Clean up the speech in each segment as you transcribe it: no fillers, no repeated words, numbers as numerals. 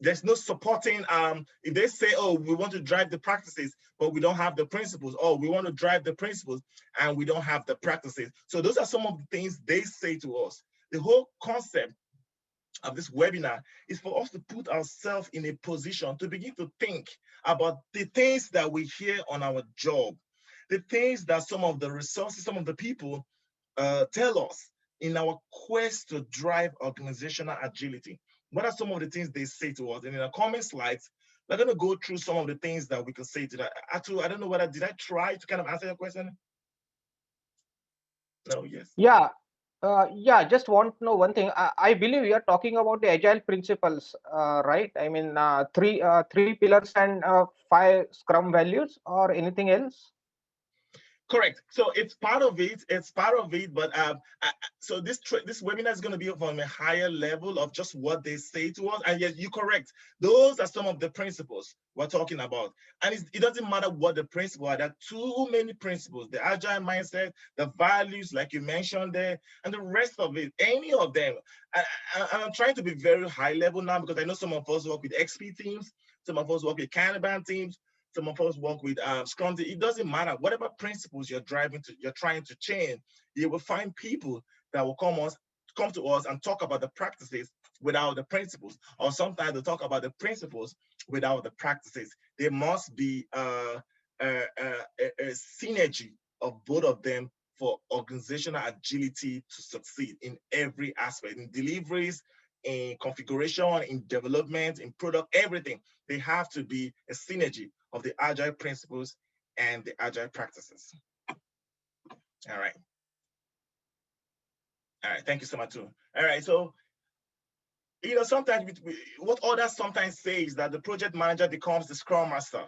there's no supporting. If they say, oh, we want to drive the practices, but we don't have the principles. Oh, we want to drive the principles and we don't have the practices. So those are some of the things they say to us. The whole concept of this webinar is for us to put ourselves in a position to begin to think about the things that we hear on our job, the things that some of the resources, some of the people tell us in our quest to drive organizational agility. What are some of the things they say to us? And in the comment slides, we're going to go through some of the things that we can say to that. Actually, I don't know whether, did I try to kind of answer your question? No, yes. Yeah, just want to know one thing. I believe you are talking about the agile principles, right? I mean, three pillars and 5 Scrum values, or anything else? Correct. So it's part of it. It's part of it. But so this webinar is going to be from a higher level of just what they say to us. And yes, you're correct. Those are some of the principles we're talking about. And it doesn't matter what the principle are. There are too many principles. The agile mindset, the values, like you mentioned there, and the rest of it. Any of them. I'm trying to be very high level now because I know some of us work with XP teams. Some of us work with Kanban teams. Some of us work with Scrum. It doesn't matter. Whatever principles you're trying to change, you will find people that will come to us and talk about the practices without the principles. Or sometimes they talk about the principles without the practices. There must be a synergy of both of them for organizational agility to succeed in every aspect, in deliveries, in configuration, in development, in product, everything. They have to be a synergy of the agile principles and the agile practices. All right. Thank you so much too. All right. So, sometimes what others sometimes say is that the project manager becomes the scrum master,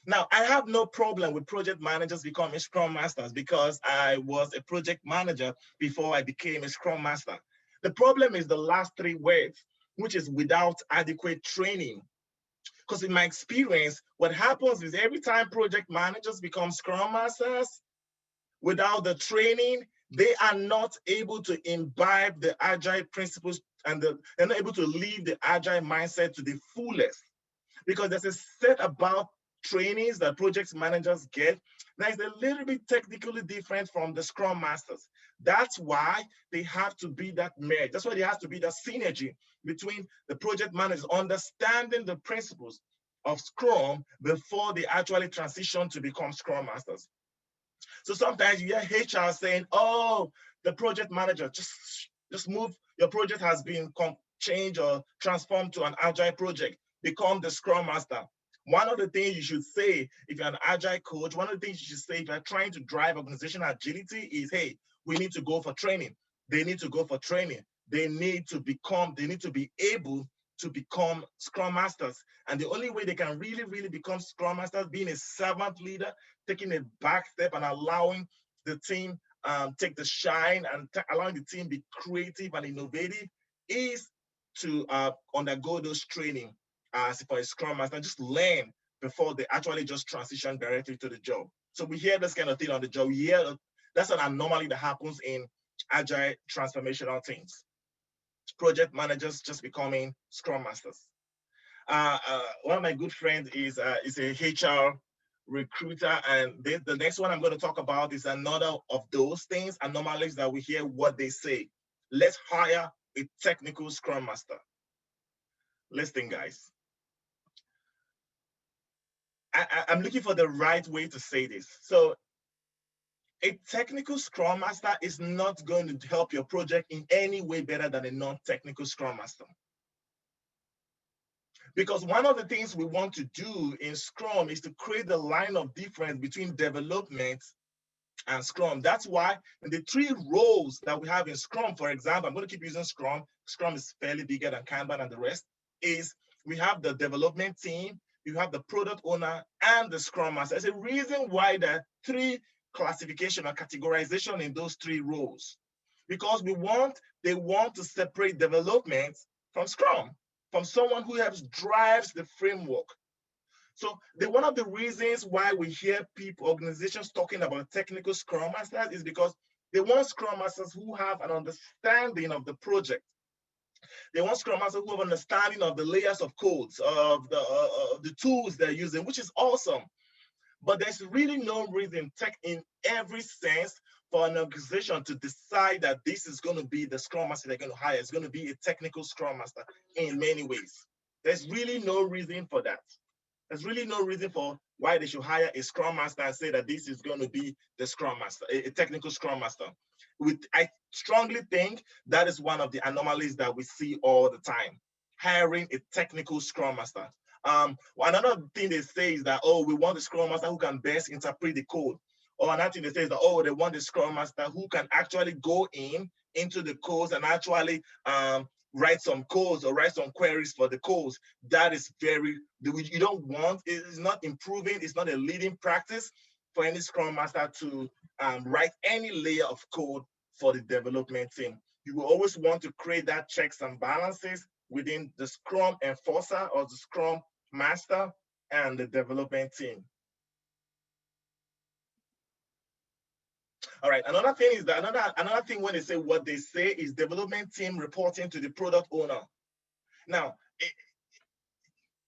Now, I have no problem with project managers becoming scrum masters because I was a project manager before I became a scrum master. The problem is the last 3 words, which is without adequate training. Because in my experience, what happens is every time project managers become scrum masters, without the training, they are not able to imbibe the agile principles and they're not able to live the agile mindset to the fullest. Because there's a set about trainings that project managers get that is a little bit technically different from the scrum masters. That's why they have to be that merge. That's why there has to be that synergy between the project managers understanding the principles of Scrum before they actually transition to become Scrum masters. So sometimes you hear HR saying, oh, the project manager, just move, your project has been changed or transformed to an agile project, become the Scrum master. One of the things you should say if you're an agile coach, one of the things you should say if you're trying to drive organizational agility is, hey, we need to go for training. They need to go for training. They need to be able to become Scrum masters. And the only way they can really, really become Scrum masters, being a servant leader, taking a back step and allowing the team take the shine and allowing the team be creative and innovative, is to undergo those training for a Scrum master and just learn before they actually just transition directly to the job. So we hear this kind of thing on the job. We hear that's an anomaly that happens in agile transformational teams. Project managers just becoming Scrum masters. One of my good friends is a HR recruiter, and the next one I'm going to talk about is another of those things, anomalies that we hear what they say. Let's hire a technical Scrum master. Listen, guys. I'm looking for the right way to say this. So a technical Scrum Master is not going to help your project in any way better than a non-technical Scrum Master. Because one of the things we want to do in Scrum is to create the line of difference between development and Scrum. That's why in the 3 roles that we have in Scrum, for example, I'm going to keep using Scrum. Scrum is fairly bigger than Kanban and the rest, is we have the development team, you have the product owner, and the Scrum Master. There's a reason why there are 3 classification or categorization in those 3 roles, because they want to separate development from Scrum, from someone who drives the framework. So one of the reasons why we hear organizations talking about technical Scrum Masters is because they want Scrum Masters who have an understanding of the project. They want Scrum Masters who have understanding of the layers of codes, of the tools they're using, which is awesome. But there's really no reason in every sense for an organization to decide that this is going to be the Scrum Master they're going to hire. It's going to be a technical Scrum Master in many ways. There's really no reason for that. There's really no reason for why they should hire a Scrum Master and say that this is going to be the Scrum Master, a technical Scrum Master. I strongly think that is one of the anomalies that we see all the time, hiring a technical Scrum Master. Another thing they say is that, oh, we want a Scrum Master who can best interpret the code. Or another thing they say is that, oh, they want a Scrum Master who can actually go into the codes and actually write some codes or write some queries for the codes. That is you don't want, it's not improving, it's not a leading practice for any Scrum Master to write any layer of code for the development team. You will always want to create that checks and balances within the Scrum enforcer or the Scrum Master and the development team. All right, another thing is that another thing when they say what they say is development team reporting to the product owner. Now,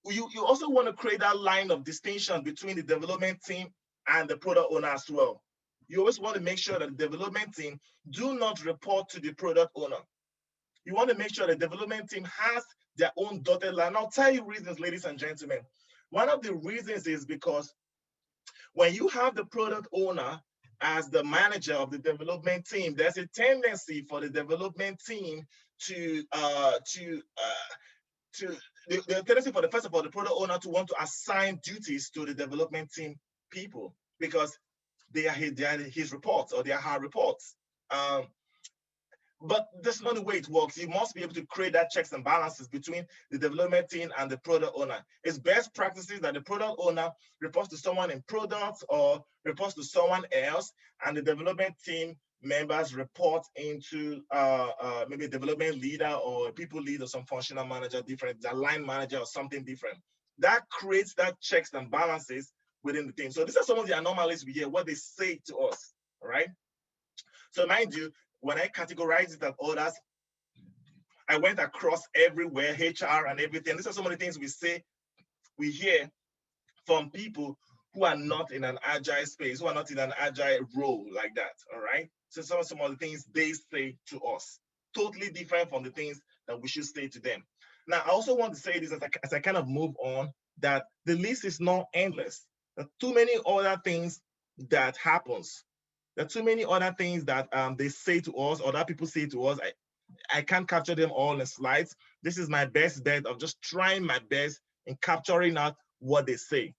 you also want to create that line of distinction between the development team and the product owner as well. You always want to make sure that the development team do not report to the product owner. You want to make sure the development team has their own dotted line. I'll tell you reasons, ladies and gentlemen. One of the reasons is because when you have the product owner as the manager of the development team, there's a tendency for the development team the tendency for first of all, the product owner to want to assign duties to the development team people because they are his reports or they are her reports. But that's not the way it works. You must be able to create that checks and balances between the development team and the product owner. It's best practices that the product owner reports to someone in product or reports to someone else, and the development team members report into maybe a development leader or a people lead or some functional manager different, the line manager or something different. That creates that checks and balances within the team. So these are some of the anomalies we hear, what they say to us, all right? So mind you, when I categorize it as others, I went across everywhere, HR and everything. These are some of the things we hear from people who are not in an agile space, who are not in an agile role like that, all right? So some of the things they say to us, totally different from the things that we should say to them. Now, I also want to say this as I kind of move on, that the list is not endless. There are too many other things that happens. There are too many other things that they say to us or that people say to us. I can't capture them all in slides. This is my best bet of just trying my best in capturing out what they say.